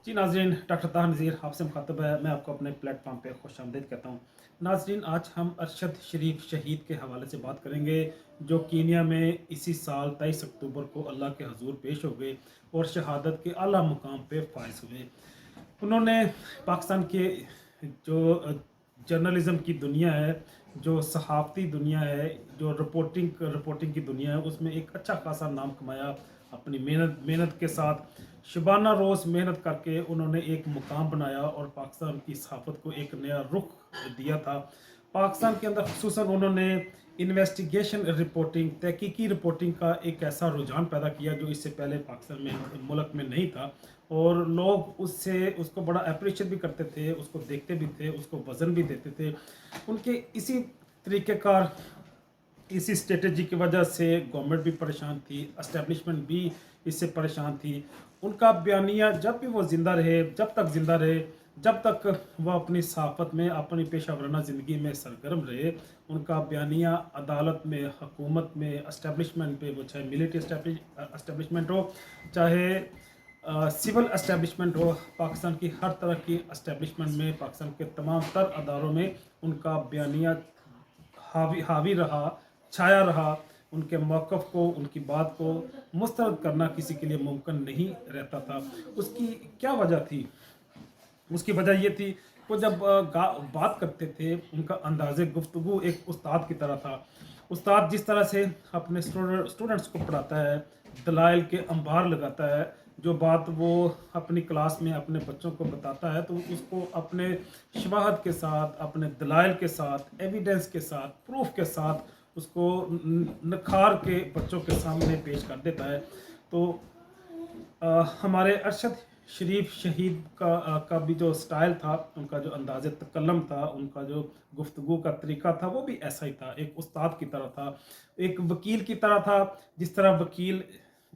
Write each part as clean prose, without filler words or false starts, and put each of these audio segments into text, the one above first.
जी नाज़रीन, डॉक्टर ताहा नज़ीर आपसे मुखातब है। मैं आपको अपने प्लेटफॉर्म पे खुशामदीद कहता हूँ। नाज़रीन, आज हम अरशद शरीफ शहीद के हवाले से बात करेंगे, जो कीनिया में इसी साल 23 अक्टूबर को अल्लाह के हजूर पेश हो गए और शहादत के आला मुकाम पे फायज हुए। उन्होंने पाकिस्तान के जो जर्नलिज़्म की दुनिया है, जो सहाफ़ती दुनिया है, जो रिपोर्टिंग रिपोर्टिंग की दुनिया है, उसमें एक अच्छा खासा नाम कमाया। अपनी मेहनत मेहनत के साथ शबाना रोज़ मेहनत करके उन्होंने एक मुकाम बनाया और पाकिस्तान की सहाफ़त को एक नया रुख दिया था। पाकिस्तान के अंदर ख़ुसूसन उन्होंने इन्वेस्टिगेशन रिपोर्टिंग, तहकीकी रिपोर्टिंग का एक ऐसा रुझान पैदा किया जो इससे पहले पाकिस्तान में मुल्क में नहीं था। और लोग उससे उसको बड़ा अप्रिशिएट भी करते थे, उसको देखते भी थे, उसको वज़न भी देते थे। उनके इसी तरीक़ेकार, इसी स्ट्रेटजी की वजह से गवर्नमेंट भी परेशान थी, एस्टेब्लिशमेंट भी इससे परेशान थी। उनका बयानिया जब भी वो ज़िंदा रहे, जब तक ज़िंदा रहे, जब तक वह अपनी सहाफ़त में, अपनी पेशा वराना ज़िंदगी में सरगर्म रहे, उनका बयानिया अदालत में, हुकूमत में, एस्टेब्लिशमेंट पे, वो चाहे मिलिट्री एस्टेब्लिशमेंट हो, चाहे सिविल एस्टेब्लिशमेंट हो, पाकिस्तान की हर तरह की एस्टेब्लिशमेंट में, पाकिस्तान के तमाम तर अदारों में उनका बयानिया हावी हावी रहा, छाया रहा। उनके मौक़िफ़ को, उनकी बात को मुस्तरद करना किसी के लिए मुमकिन नहीं रहता था। उसकी क्या वजह थी? उसकी वजह ये थी, वो जब बात करते थे, उनका अंदाज़े गुफ्तगू एक उस्ताद की तरह था। उस्ताद जिस तरह से अपने स्टूडेंट्स को पढ़ाता है, दलाइल के अंबार लगाता है, जो बात वो अपनी क्लास में अपने बच्चों को बताता है, तो उसको अपने शवाहद के साथ, अपने दलाइल के साथ, एविडेंस के साथ, प्रूफ के साथ उसको निखार के बच्चों के सामने पेश कर देता है। तो हमारे अरशद शरीफ शहीद का भी जो स्टाइल था, उनका जो अंदाज़ तकल्लम था, उनका जो गुफ्तगू का तरीका था, वो भी ऐसा ही था, एक उस्ताद की तरह था, एक वकील की तरह था। जिस तरह वकील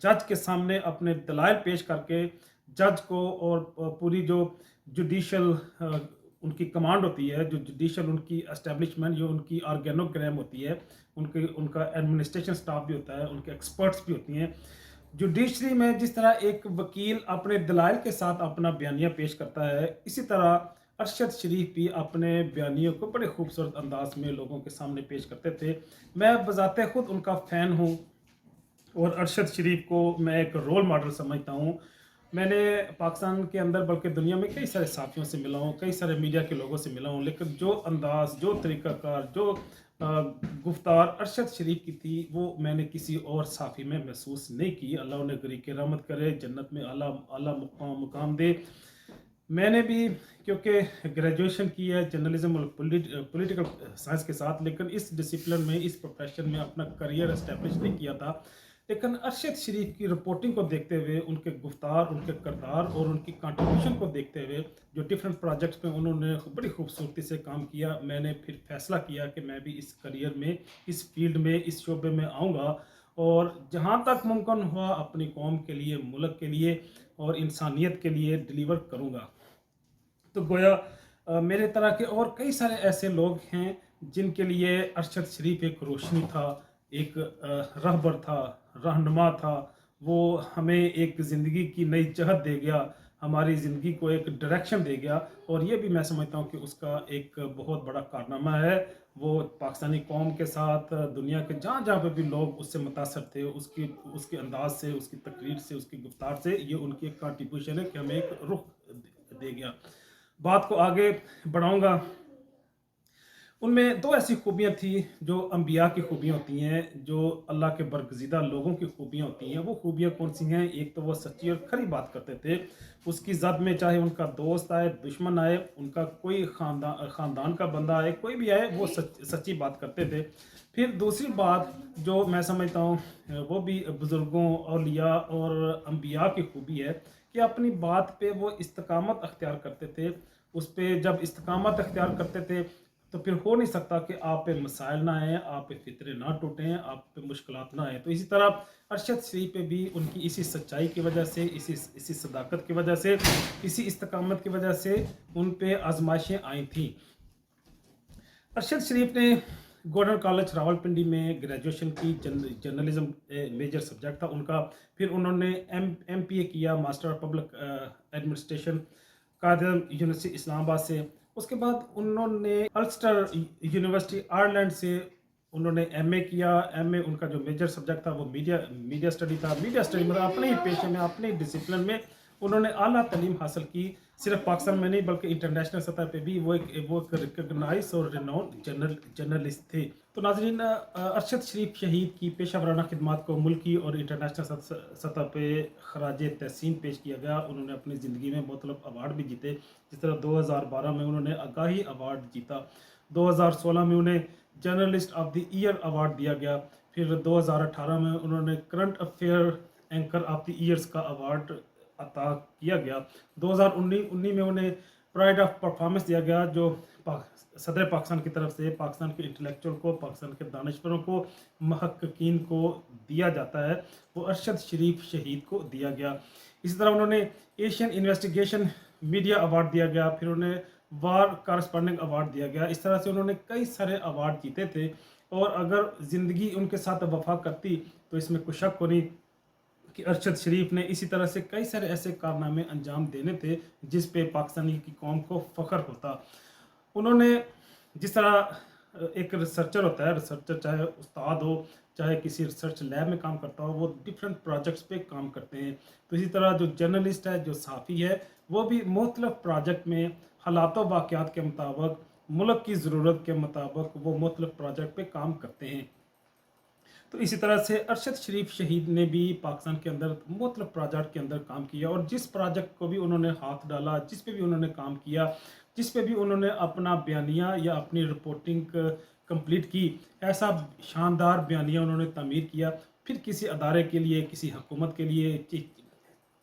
जज के सामने अपने दलाइल पेश करके जज को और पूरी जो जुडिशल उनकी कमांड होती है, जो जुडिशल उनकी एस्टेब्लिशमेंट, जो उनकी ऑर्गेनोग्राम होती है, उनका एडमिनिस्ट्रेशन स्टाफ भी होता है, उनके एक्सपर्ट्स भी होती हैं। जुडिशरी में जिस तरह एक वकील अपने दलाइल के साथ अपना बयानिया पेश करता है, इसी तरह अरशद शरीफ भी अपने बयानियों को बड़े खूबसूरत अंदाज में लोगों के सामने पेश करते थे। मैं बज़ाते खुद उनका फ़ैन हूँ और अरशद शरीफ को मैं एक रोल मॉडल समझता हूँ। मैंने पाकिस्तान के अंदर बल्कि दुनिया में कई सारे साथियों से मिला हूँ, कई सारे मीडिया के लोगों से मिला हूँ, लेकिन जो अंदाज़, जो तरीक़ाकार, जो गुफ्तार अरशद शरीफ की थी, वो मैंने किसी और साफ़ी में महसूस नहीं की। अल्लाह उन्हें गरीक़ रहमत करे, जन्नत में आला आला मुक़ाम दे। मैंने भी क्योंकि ग्रेजुएशन की है जर्नलिज़्म और पॉलिटिकल साइंस के साथ, लेकिन इस डिसिप्लिन में, इस प्रोफेशन में अपना करियर एस्टेब्लिश नहीं किया था। लेकिन अरशद शरीफ की रिपोर्टिंग को देखते हुए, उनके गुफ्तार, उनके किरदार और उनकी कंट्रीब्यूशन को देखते हुए, जो डिफरेंट प्रोजेक्ट्स में उन्होंने बड़ी खूबसूरती से काम किया, मैंने फिर फैसला किया कि मैं भी इस करियर में, इस फील्ड में, इस शोबे में आऊँगा और जहाँ तक मुमकिन हुआ अपनी कौम के लिए, मुल्क के लिए और इंसानियत के लिए डिलीवर करूँगा। तो गोया मेरे तरह के और कई सारे ऐसे लोग हैं जिनके लिए अरशद शरीफ एक रोशनी था, एक रहबर था, रहनुमा था। वो हमें एक ज़िंदगी की नई जहत दे गया, हमारी ज़िंदगी को एक डायरेक्शन दे गया और ये भी मैं समझता हूँ कि उसका एक बहुत बड़ा कारनामा है। वो पाकिस्तानी कौम के साथ दुनिया के जहाँ-जहाँ पे भी लोग उससे मुतासर थे, उसकी उसके अंदाज़ से, उसकी तकरीर से, उसकी गुफ्तार से, ये उनकी एक कंट्रीब्यूशन है कि हमें एक रुख दे गया। बात को आगे बढ़ाऊँगा। उनमें 2 ऐसी खूबियाँ थी जो अम्बिया की खूबियाँ होती हैं, जो अल्लाह के बरगज़ीदा लोगों की खूबियाँ होती हैं। वो खूबियाँ कौन-सी हैं? एक तो वो सच्ची और खरी बात करते थे। उसकी ज़द में चाहे उनका दोस्त आए, दुश्मन आए, उनका कोई ख़ानदान का बंदा आए, कोई भी आए, वो सच्ची बात करते थे। फिर दूसरी बात जो मैं समझता हूँ वो भी बुज़ुर्गों, औलिया और अम्बिया की खूबी है कि अपनी बात पे वो इस्तिक़ामत अख्तियार करते थे। उस पे जब इस्तिक़ामत अख्तियार करते थे, तो फिर हो नहीं सकता कि आप पे मसाइल ना आएँ, आप पे फ़ितरे ना टूटें, आप पे मुश्किलात ना आएँ। तो इसी तरह अरशद शरीफ पे भी उनकी इसी सच्चाई की वजह से, इसी सदाकत की वजह से, इसी इस्तिक़ामत की वजह से उन पे आज़माइशें आई थीं। अरशद शरीफ ने गवर्नर कॉलेज रावलपिंडी में ग्रेजुएशन की, जर्नलिज्म मेजर सब्जेक्ट था उनका। फिर उन्होंने एमपीए किया, master of public administration, Quaid university Islamabad से। उसके बाद उन्होंने अल्स्टर यूनिवर्सिटी आयरलैंड से उन्होंने एमए किया। एमए उनका जो मेजर सब्जेक्ट था वो मीडिया मीडिया स्टडी था। मीडिया स्टडी मतलब अपने ही पेशे में, अपने ही डिसिप्लिन में उन्होंने आला तालीम हासिल की। सिर्फ पाकिस्तान में नहीं बल्कि इंटरनेशनल सतह पे भी वो एक रिकगनाइज और रिनाउंड जर्नलिस्ट थे। तो नाजरीन, अरशद शरीफ शहीद की पेशा वराना खिदमात को मुल्की और इंटरनेशनल सतह पे खराज तहसीन पेश किया गया। उन्होंने अपनी ज़िंदगी में मुख्तलिफ अवार्ड भी जीते। जिस तरह 2012 में उन्होंने आगाही अवार्ड जीता, 2016 में उन्हें journalist of the year award दिया गया। फिर 2018 में उन्होंने current affair anchor of the years का अवार्ड अता किया गया। 2019 में उन्हें प्राइड ऑफ परफॉर्मेंस दिया गया, जो सदर पाकिस्तान की तरफ से पाकिस्तान के इंटेलेक्चुअल को, पाकिस्तान के दानिशवरों को, महक्कीन को दिया जाता है। वो अरशद शरीफ शहीद को दिया गया। इसी तरह उन्होंने एशियन इन्वेस्टिगेशन मीडिया अवार्ड दिया गया। फिर उन्हें वार कॉरस्पॉन्डिंग अवार्ड दिया गया। इस तरह से उन्होंने कई सारे अवार्ड जीते थे। और अगर ज़िंदगी उनके साथ वफा करती तो इसमें कुछ शक हो नहीं कि अरशद शरीफ ने इसी तरह से कई सारे ऐसे कारनामे अंजाम देने थे जिस पे पाकिस्तानी की कौम को फ़ख्र होता। उन्होंने जिस तरह एक रिसर्चर होता है, रिसर्चर चाहे उस्ताद हो, चाहे किसी रिसर्च लैब में काम करता हो, वो डिफरेंट प्रोजेक्ट्स पे काम करते हैं। तो इसी तरह जो जर्नलिस्ट है, जो सहाफ़ी है, वो भी मुख्तलिफ प्रोजेक्ट में हालात व वाक़यात के मुताबिक, मुल्क की ज़रूरत के मुताबिक वो मुख्तलिफ प्रोजेक्ट पे काम करते हैं। तो इसी तरह से अरशद शरीफ शहीद ने भी पाकिस्तान के अंदर मुख्तलिफ प्रोजेक्ट के अंदर काम किया। और जिस प्रोजेक्ट को भी उन्होंने हाथ डाला, जिस पे भी उन्होंने काम किया, जिस पे भी उन्होंने अपना बयानिया या अपनी रिपोर्टिंग कंप्लीट की, ऐसा शानदार बयानिया उन्होंने तामीर किया। फिर किसी अदारे के लिए, किसी हुकूमत के लिए,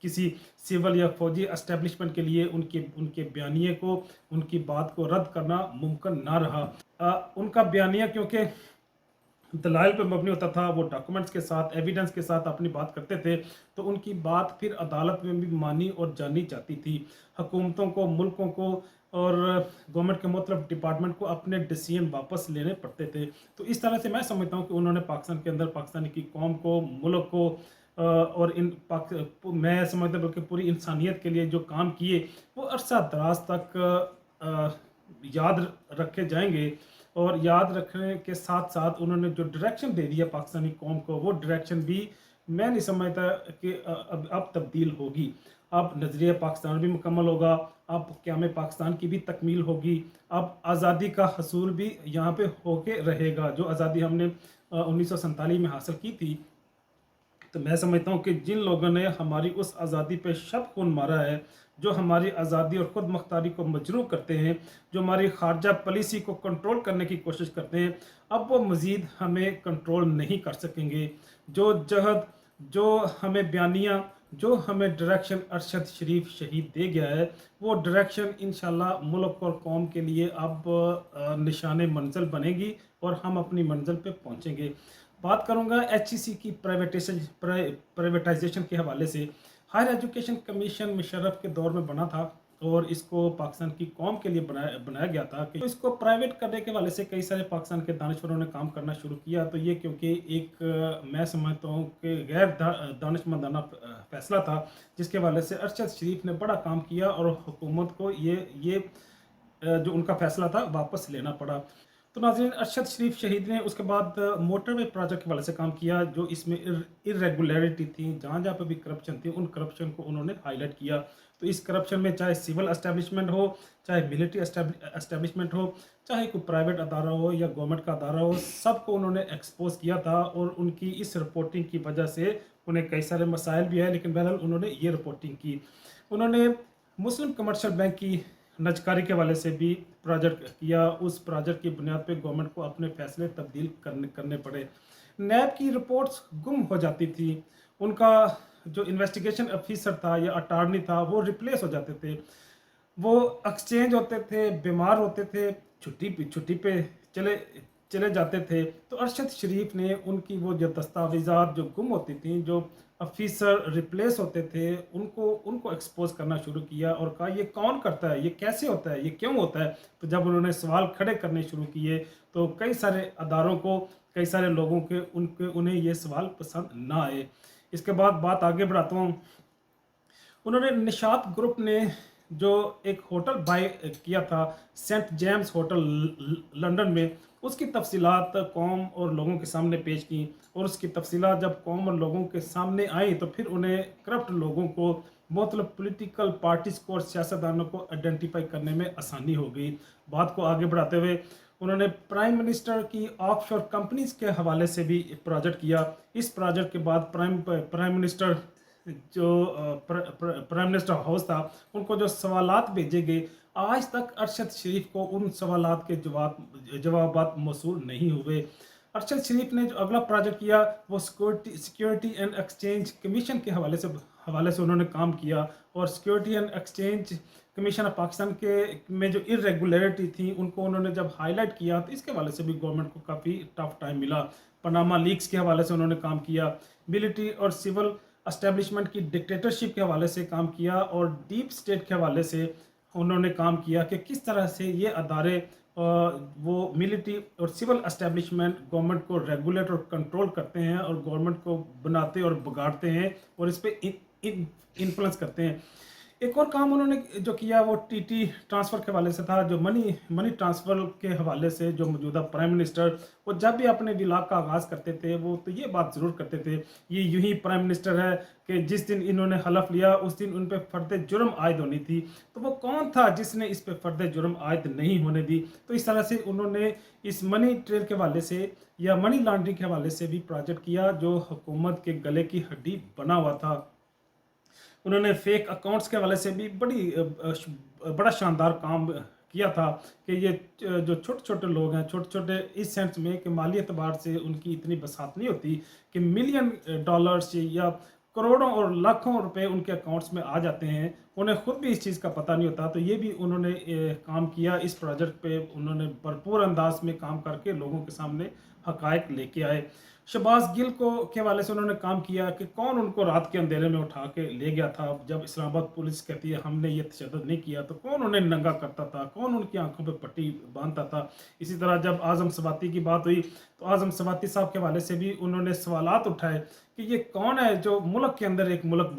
किसी सिविल या फौजी एस्टेब्लिशमेंट के लिए उनके उनके बयानिए को, उनकी बात को रद्द करना मुमकिन ना रहा। उनका बयानिया क्योंकि दलाइल पर मबनी होता था, वो डॉक्यूमेंट्स के साथ, एविडेंस के साथ अपनी बात करते थे, तो उनकी बात फिर अदालत में भी मानी और जानी जाती थी। हुकूमतों को, मुल्कों को और गवर्नमेंट के मुख्तलिफ डिपार्टमेंट को अपने डिसीजन वापस लेने पड़ते थे। तो इस तरह से मैं समझता हूँ कि उन्होंने पाकिस्तान के अंदर पाकिस्तानी की कौम को, मुल्क को और मैं समझता हूँ बल्कि पूरी इंसानियत के लिए जो काम किए वो अरसा दराज तक याद रखे जाएंगे। और याद रखने के साथ साथ उन्होंने जो डायरेक्शन दे दिया पाकिस्तानी कौम को, वो डायरेक्शन भी मैं नहीं समझता कि अब तब्दील होगी। अब नज़रिया पाकिस्तान भी मुकम्मल होगा, अब क़याम पाकिस्तान की भी तकमील होगी, अब आज़ादी का हसूल भी यहाँ पे होके रहेगा। जो आज़ादी हमने 1947 में हासिल की थी, तो मैं समझता हूँ कि जिन लोगों ने हमारी उस आज़ादी पे शब खून मारा है, जो हमारी आज़ादी और ख़ुद मुख्तारी को मजरूह करते हैं, जो हमारी खारजा पॉलिसी को कंट्रोल करने की कोशिश करते हैं, अब वो मज़ीद हमें कंट्रोल नहीं कर सकेंगे। जो जहद, जो हमें बयानिया, जो हमें डायरेक्शन अरशद शरीफ शहीद दे गया है, वो डायरेक्शन इंशाल्लाह मुल्क और कौम के लिए अब निशाने मंजिल बनेगी और हम अपनी मंजिल पे पहुँचेंगे। बात करूँगा एचईसी की प्राइवेटाइजेशन के हवाले से। हायर एजुकेशन कमीशन मुशर्रफ के दौर में बना था और इसको पाकिस्तान की कौम के लिए बनाया गया था कि इसको प्राइवेट करने के हवाले से कई सारे पाकिस्तान के दानिशवरों ने काम करना शुरू किया। तो ये क्योंकि एक मैं समझता हूँ कि गैर दानिशमंदाना फैसला था, जिसके हवाले से अरशद शरीफ ने बड़ा काम किया और हुकूमत को ये जो उनका फैसला था वापस लेना पड़ा। तो नाज़रीन, अरशद शरीफ शहीद ने उसके बाद मोटरवे प्रोजेक्ट के हवाले से काम किया, जो इसमें इरेगुलरिटी थी, जहाँ जहाँ पर भी करप्शन थी, उन करप्शन को उन्होंने हाईलाइट किया। तो इस करप्शन में चाहे सिविल एस्टेब्लिशमेंट हो, चाहे मिलिट्री एस्टेब्लिशमेंट हो, चाहे कोई प्राइवेट अदारा हो या गवर्नमेंट का अदारा हो, सबको उन्होंने एक्सपोज किया था। और उनकी इस रिपोर्टिंग की वजह से उन्हें कई सारे मसाइल भी आए, लेकिन बहरहाल उन्होंने ये रिपोर्टिंग की। उन्होंने मुस्लिम कमर्शियल बैंक की नजकारी के हवाले से भी प्रोजेक्ट किया। उस प्रोजेक्ट की बुनियाद पे गवर्नमेंट को अपने फैसले तब्दील करने पड़े। नैब की रिपोर्ट्स गुम हो जाती थी, उनका जो इन्वेस्टिगेशन ऑफिसर था या अटार्नी था वो रिप्लेस हो जाते थे, वो एक्सचेंज होते थे, बीमार होते थे, छुट्टी पे चले चले जाते थे तो अरशद शरीफ ने उनकी वो जो दस्तावेज़ात जो गुम होती थी, जो ऑफिसर रिप्लेस होते थे, उनको उनको एक्सपोज करना शुरू किया और कहा ये कौन करता है, ये कैसे होता है, ये क्यों होता है। तो जब उन्होंने सवाल खड़े करने शुरू किए तो कई सारे अदारों को, कई सारे लोगों के उन्हें ये सवाल पसंद ना आए। इसके बाद बात आगे बढ़ाता हूँ। उन्होंने निशात ग्रुप ने जो एक होटल बाय किया था, सेंट जेम्स होटल लंदन में, उसकी तफसीलात कौम और लोगों के सामने पेश की। और उसकी तफसीलात जब कौम और लोगों के सामने आई तो फिर उन्हें करप्ट लोगों को, मतलब पॉलिटिकल पार्टीज को और सियासतदानों को आइडेंटिफाई करने में आसानी हो गई। बात को आगे बढ़ाते हुए उन्होंने प्राइम मिनिस्टर की ऑफशोर कंपनीज के हवाले से भी एक प्रोजेक्ट किया। इस प्रोजेक्ट के बाद प्राइम मिनिस्टर जो प्राइम मिनिस्टर हाउस था, उनको जो सवालात भेजे गए, आज तक अरशद शरीफ को उन सवालात के जवाबात मौसूल नहीं हुए। अरशद शरीफ ने जो अगला प्रोजेक्ट किया वो सिक्योरिटी एंड एक्सचेंज कमीशन के हवाले से उन्होंने काम किया। और security and exchange commission of Pakistan के में जो इरेगुलरिटी थी उनको उन्होंने जब हाईलाइट किया तो इसके हवाले से भी गवर्नमेंट को काफ़ी टफ टाइम मिला। पनामा लीक्स के हवाले से उन्होंने काम किया, मिलिट्री और सिविल एस्टेब्लिशमेंट की डिक्टेटरशिप के हवाले से काम किया, और डीप स्टेट के हवाले से उन्होंने काम किया कि किस तरह से ये अदारे वो मिलिट्री और सिविल एस्टेब्लिशमेंट गवर्नमेंट को रेगुलेट और कंट्रोल करते हैं और गवर्नमेंट को बनाते और बिगाड़ते हैं और इस पर इन्फ्लुएंस करते हैं। एक और काम उन्होंने जो किया वो टीटी ट्रांसफ़र के हवाले से था, जो मनी ट्रांसफ़र के हवाले से जो मौजूदा प्राइम मिनिस्टर वो जब भी अपने विलाग का आगाज़ करते थे वो तो ये बात ज़रूर करते थे, ये यूं ही प्राइम मिनिस्टर है कि जिस दिन इन्होंने हलफ लिया उस दिन उन पर फ़र्द जुर्म आयद होनी थी। तो वो कौन था जिसने इस पर फ़र्द जुर्म आयद नहीं होने दी। तो इस तरह से उन्होंने इस मनी ट्रेल के हवाले से या मनी लॉन्ड्रिंग के हवाले से भी प्रोजेक्ट किया जो हुकूमत के गले की हड्डी बना हुआ था। उन्होंने फेक अकाउंट्स के हवाले से भी बड़ा शानदार काम किया था कि ये जो छोटे छोटे लोग हैं, छोटे छोटे इस सेंस में कि माली एतबार से उनकी इतनी बसात नहीं होती कि मिलियन डॉलर्स या करोड़ों और लाखों रुपए उनके अकाउंट्स में आ जाते हैं, उन्हें खुद भी इस चीज़ का पता नहीं होता। तो ये भी उन्होंने काम किया। इस प्रोजेक्ट पे उन्होंने भरपूर अंदाज में काम करके लोगों के सामने हकायक लेके आए। शहबाज गिल को के हवाले से उन्होंने काम किया कि कौन उनको रात के अंधेरे में उठा के ले गया था। जब इस्लामाबाद पुलिस कहती है हमने ये तशद्दुद नहीं किया तो कौन उन्हें नंगा करता था, कौन उनकी आंखों पे पट्टी बांधता था। इसी तरह जब आज़म सवाती की बात हुई तो आज़म सवाती साहब के हवाले से भी उन्होंने सवालात उठाए कि ये कौन है जो मुल्क के अंदर एक मुल्क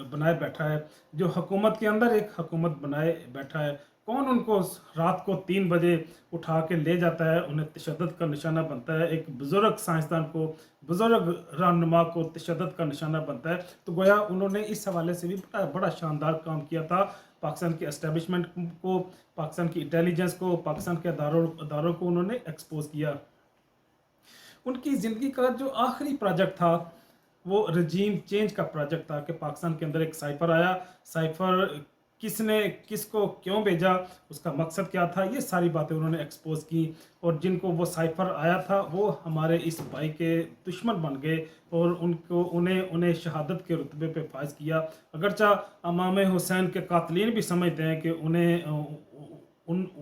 बनाए बैठा है, जो हुकूमत के अंदर एक हुकूमत बनाए बैठा है, कौन उनको रात को 3 बजे उठा के ले जाता है, उन्हें तशद्दुद का निशाना बनता है, एक बुज़ुर्ग साइंसदान को, बुज़ुर्ग रहनुमा को तशद्दुद का निशाना बनता है। तो गोया उन्होंने इस हवाले से भी बड़ा शानदार काम किया था। पाकिस्तान की एस्टेब्लिशमेंट को, पाकिस्तान की इंटेलिजेंस को, पाकिस्तान के अदारों को उन्होंने एक्सपोज किया। उनकी ज़िंदगी का जो आखिरी प्रोजेक्ट था वो रजीम चेंज का प्रोजेक्ट था कि पाकिस्तान के अंदर एक साइफर आया, साइफर किसने किसको क्यों भेजा, उसका मकसद क्या था, ये सारी बातें उन्होंने एक्सपोज की। और जिनको वो साइफर आया था वो हमारे इस भाई के दुश्मन बन गए और उन्हें शहादत के रुतबे पे फायज किया। अगरचा इमाम हुसैन के कातलीन भी समझते हैं कि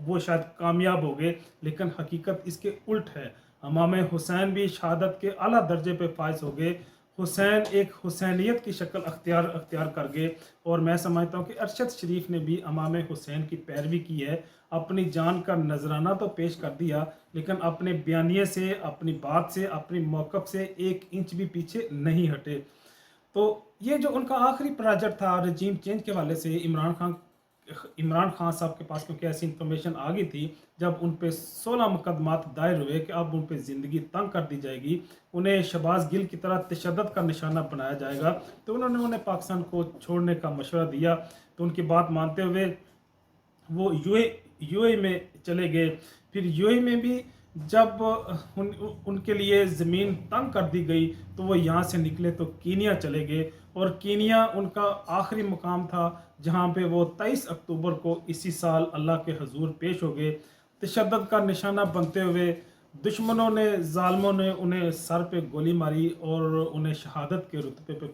वो शायद कामयाब हो गए, लेकिन हकीकत इसके उल्ट है। इमाम हुसैन भी शहादत के आला दर्जे पे फायज हो गए। हुसैन एक हुसैनियत की शक्ल अख्तियार कर गए। और मैं समझता हूँ कि अरशद शरीफ ने भी इमाम हुसैन की पैरवी की है। अपनी जान का नजराना तो पेश कर दिया लेकिन अपने बयानिए से, अपनी बात से, अपनी मौक़िफ़ से 1 इंच भी पीछे नहीं हटे। तो ये जो उनका आखिरी प्रोजेक्ट था रजीम चेंज के हवाले से, इमरान खान साहब के पास क्योंकि ऐसी इंफॉर्मेशन आ गई थी, जब उन पे 16 मुकदमात दायर हुए कि अब उन पे ज़िंदगी तंग कर दी जाएगी, उन्हें शहबाज गिल की तरह तशद्दुद का निशाना बनाया जाएगा, तो उन्हें पाकिस्तान को छोड़ने का मशवरा दिया। तो उनकी बात मानते हुए वो यूए में चले गए। फिर यूए में भी जब उनके लिए ज़मीन तंग कर दी गई तो वो यहाँ से निकले तो कीनिया चले गए। और कीनिया उनका आखिरी मुकाम था जहाँ पे वो 23 अक्टूबर को इसी साल अल्लाह के हजूर पेश हो गए। तशद्दुद का निशाना बनते हुए दुश्मनों ने, जालिमों ने उन्हें सर पे गोली मारी और उन्हें शहादत के रुतबे पे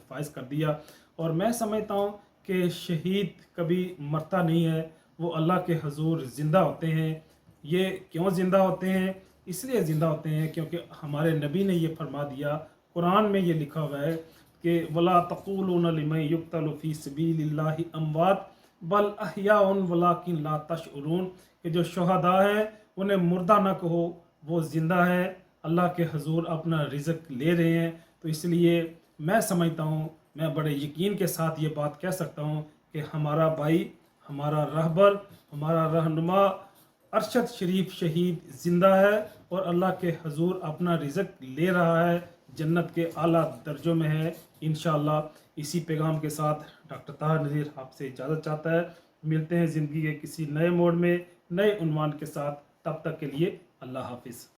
फायज कर दिया। और मैं समझता हूँ कि शहीद कभी मरता नहीं है, वो अल्लाह के हजूर ज़िंदा होते हैं। ये क्यों ज़िंदा होते हैं اس لیے زندہ ہوتے ہیں کیونکہ ہمارے نبی نے یہ فرما دیا، قرآن میں یہ لکھا ہوا ہے کہ ولا تقولون لمن یقتل فی سبیل اللہ اموات بل احیاء ولکن لا تشعرون، کہ جو شہداء ہیں انہیں مردہ نہ کہو، وہ زندہ ہے، اللہ کے حضور اپنا رزق لے رہے ہیں۔ تو اس لیے میں سمجھتا ہوں، میں بڑے یقین کے ساتھ یہ بات کہہ سکتا ہوں کہ ہمارا بھائی، ہمارا رہبر، ہمارا رہنما ارشد شریف شہید زندہ ہے اور اللہ کے حضور اپنا رزق لے رہا ہے، جنت کے اعلیٰ درجوں میں ہے انشاءاللہ۔ اسی پیغام کے ساتھ ڈاکٹر طاہر نذیر آپ سے اجازت چاہتا ہے۔ ملتے ہیں زندگی کے کسی نئے موڑ میں نئے عنوان کے ساتھ، تب تک کے لیے اللہ حافظ۔